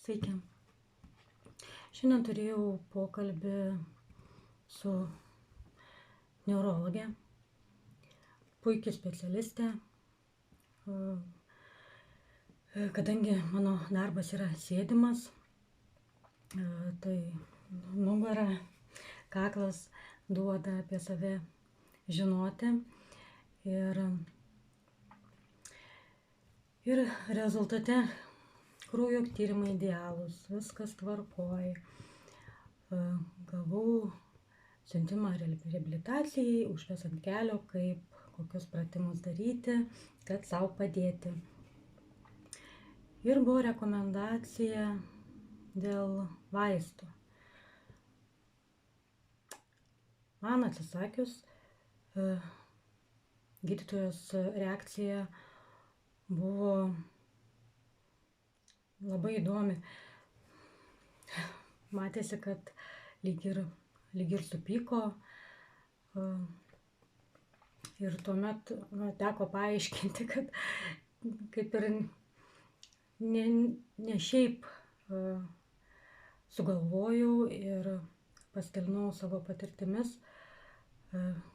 Sveiki. Šiandien turėjau pokalbį su neurologė, puikiai specialistė, kadangi mano darbas yra sėdimas, tai nugara, kaklas duoda apie save žinoti ir rezultate kraujo tyrimai idealūs, viskas tvarkoj. Gavau siuntimą reabilitacijai, užves ant kelio, kokius pratimus daryti, kad sau padėti. Ir buvo rekomendacija dėl vaistų. Man atsisakius, gydytojos reakcija buvo labai įdomi. Matėsi, kad lyg ir supyko. Ir tuomet teko paaiškinti, kad kaip ir ne šiaip sugalvojau ir pasidalinau savo patirtimis,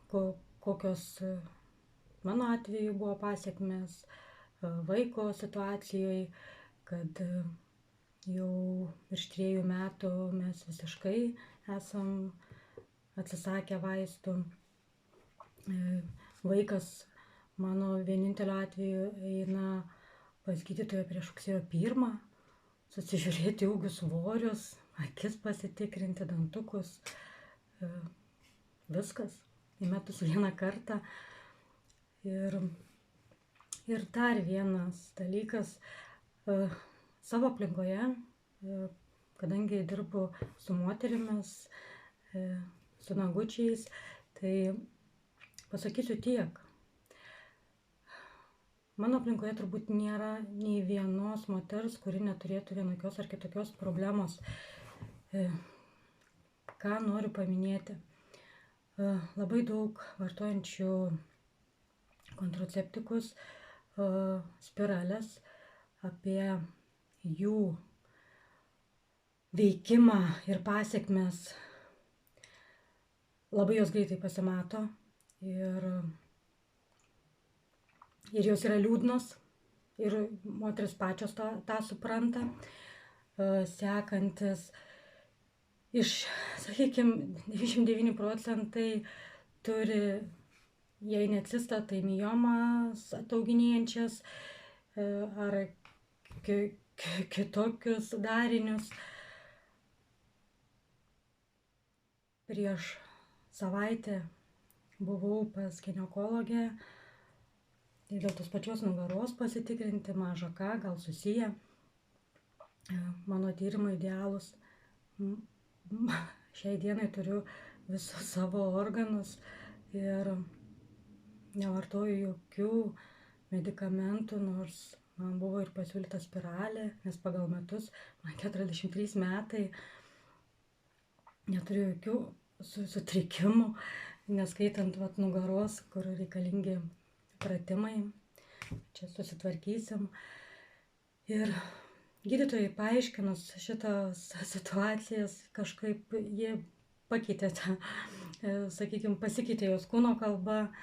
kokios mano atveju buvo pasekmės vaiko situacijoje, kad jau virš 3 metų mes visiškai esam atsisakę vaistų. Vaikas mano vienintelio atveju eina pas gydytoją prieš rugsėjo 1, susižiūrėti ūgius, svorius, akis pasitikrinti, dantukus, viskas, į metus 1 kartą. Ir dar vienas dalykas, savo aplinkoje, kadangi dirbu su moterimis, su nagučiais, tai pasakysiu tiek. Mano aplinkoje turbūt nėra nei vienos moters, kuri neturėtų vienokios ar kitokios problemos. Ką noriu paminėti? Labai daug vartojančių kontraceptikus, spirales, apie jų veikimą ir pasekmes labai jos greitai pasimato ir jos yra liūdnos ir moteris pačios tą supranta. Sekantis iš, sakykime, 99% turi, jei ne cistą, tai miomas atauginėjančias ar kitokius darinius. Prieš savaitę buvau pas ginekologę dėl tos pačios nugaros pasitikrinti, maža ką, gal susiję. Mano tyrimai idealūs. Šiai dienai turiu visus savo organus ir nevartoju jokių medikamentų, nors man buvo ir pasiūlyta spiralė, nes pagal metus man 43 metai, neturiu jokių sutrikimų, neskaitant nugaros, kur reikalingi pratimai, čia susitvarkysim. Ir gydytojai paaiškinus šitas situacijas, kažkaip jie pakeitė tą, sakykime, pasikeitė jos kūno kalba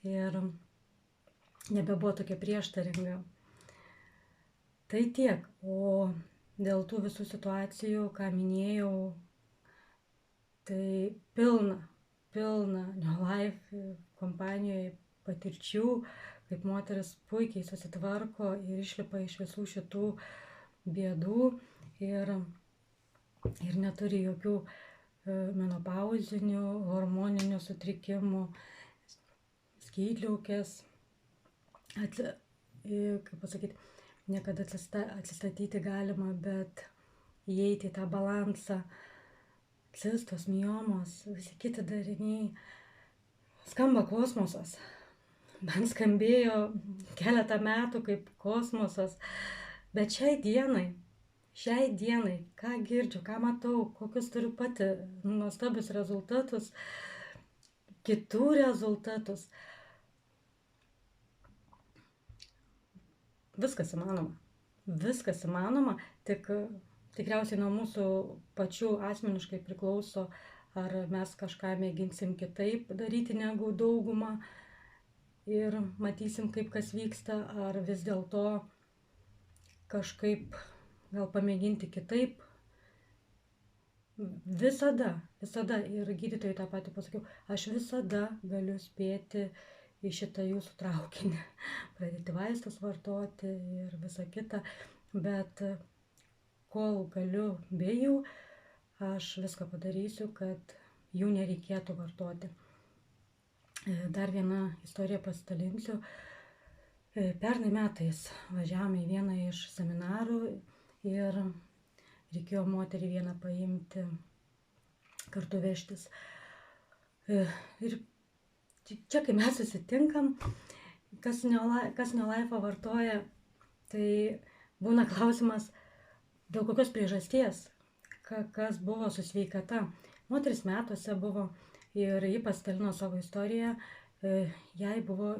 ir nebebuvo tokia prieštaringa. Tai tiek, o dėl tų visų situacijų, ką minėjau, tai pilna Neolife kompanijoje patirčių, kaip moteris puikiai susitvarko ir išlipa iš visų šitų bėdų ir neturi jokių menopauzinių, hormoninių sutrikimų, skydliaukės, kaip pasakyti, niekada atsistatyti galima, bet įeiti į tą balansą, cistos, miomos, visi kiti dariniai. Skamba kosmosas. Man skambėjo keletą metų kaip kosmosas, bet šiai dienai, ką girdžiu, ką matau, kokius turiu pati nuostabius rezultatus, kitų rezultatus. Viskas įmanoma, tik tikriausiai nuo mūsų pačių asmeniškai priklauso, ar mes kažką mėginsim kitaip daryti negu dauguma ir matysim, kaip kas vyksta, ar vis dėlto kažkaip gal pamėginti kitaip. Visada, ir gydytojai tą patį pasakiau, aš visada galiu spėti į šitą jūsų traukinį, pradėti vaistus vartoti ir visa kita, bet kol galiu be jų, aš viską padarysiu, kad jų nereikėtų vartoti. Dar vieną istoriją pasidalinsiu. Pernai metais važiavome į vieną iš seminarų ir reikėjo moterį vieną paimti, kartu vežtis. Ir čia, kai mes susitinkam, kas Neolife'ą vartoja, tai būna klausimas, dėl kokios priežasties, kas buvo su sveikata. Moteris metuose buvo ir ji pasidalino savo istoriją, jai buvo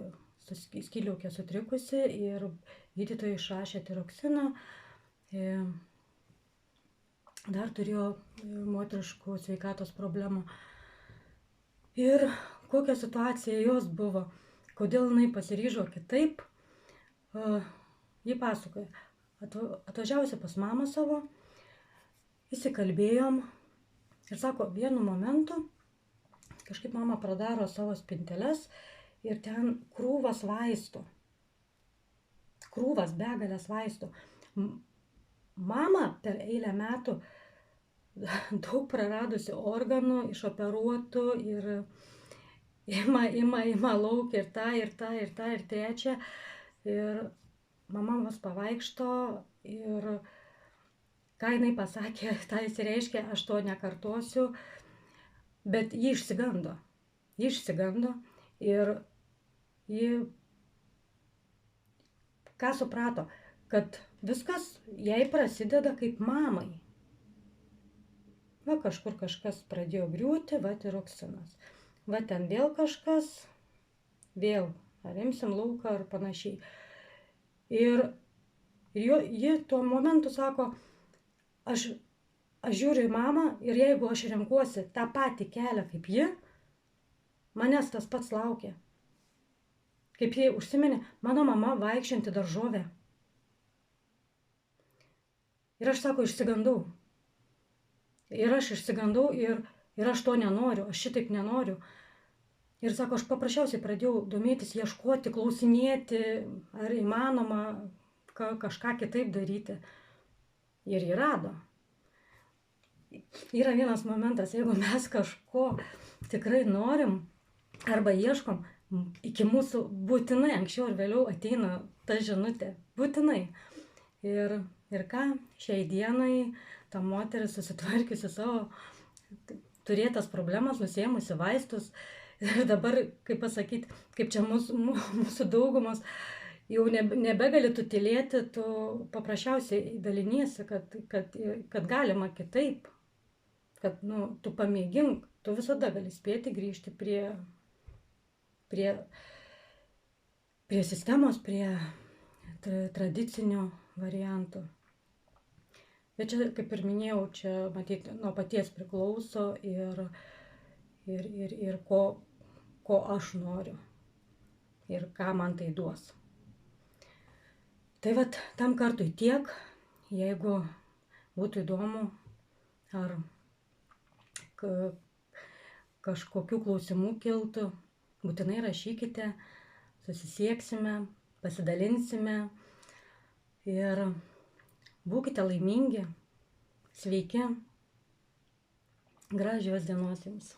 skydliaukė sutrikusi ir gydytojai išrašė tiroksiną. Dar turėjo moteriškų sveikatos problemų. Ir kokia situacija jos buvo, kodėl jinai pasiryžo kitaip, ji pasakoja. Atvažiavusi pas mamą savo, įsikalbėjom ir sako, vienu momentu kažkaip mama pradaro savo spinteles ir ten krūvas vaistų. Krūvas, begalės vaistų. Mama per eilę metų daug praradusi organų, išoperuotų ir ima lauk ir tą, ir trečią. Ir mama mus pavaikšto ir ką jinai pasakė, tą įsireiškė, aš to nekartosiu, bet ji išsigando. Ir ji ką suprato, kad viskas jai prasideda kaip mamai. Va kažkur kažkas pradėjo griūti, va tiroksinas. Va ten vėl kažkas, vėl, ar imsim lauką ar panašiai. Ir ji tuo momentu sako, aš žiūriu į mamą ir jeigu aš renkuosi tą patį kelią kaip ji, manęs tas pats laukia. Kaip jie užsiminė, mano mama vaikščianti daržovę. Ir aš, sako, išsigandau. Ir aš to nenoriu, aš šitaip nenoriu. Ir sako, aš paprasčiausiai pradėjau domėtis, ieškoti, klausinėti, ar įmanoma kažką kitaip daryti. Ir jį rado. Yra vienas momentas, jeigu mes kažko tikrai norim arba ieškom, iki mūsų būtinai anksčiau ir vėliau ateina ta žinutė. Būtinai. Ir ką, šiai dienai ta moteris susitvarkiusi savo turėtas problemas, nusiėmusi vaistus. Ir dabar, kaip pasakyti, kaip čia mūsų daugumos, jau nebegali tu tylėti, tu paprasčiausiai daliniesi, kad galima kitaip. Kad tu pamėgink, tu visada gali spėti grįžti prie sistemos, prie tradicinių variantų. Bet čia, kaip ir minėjau, čia matyti nuo paties priklauso ir ko aš noriu ir ką man tai duos. Tai vat tam kartui tiek, jeigu būtų įdomu ar kažkokių klausimų kiltų, būtinai rašykite, susisieksime, pasidalinsime ir būkite laimingi, sveiki, gražios dienos jums.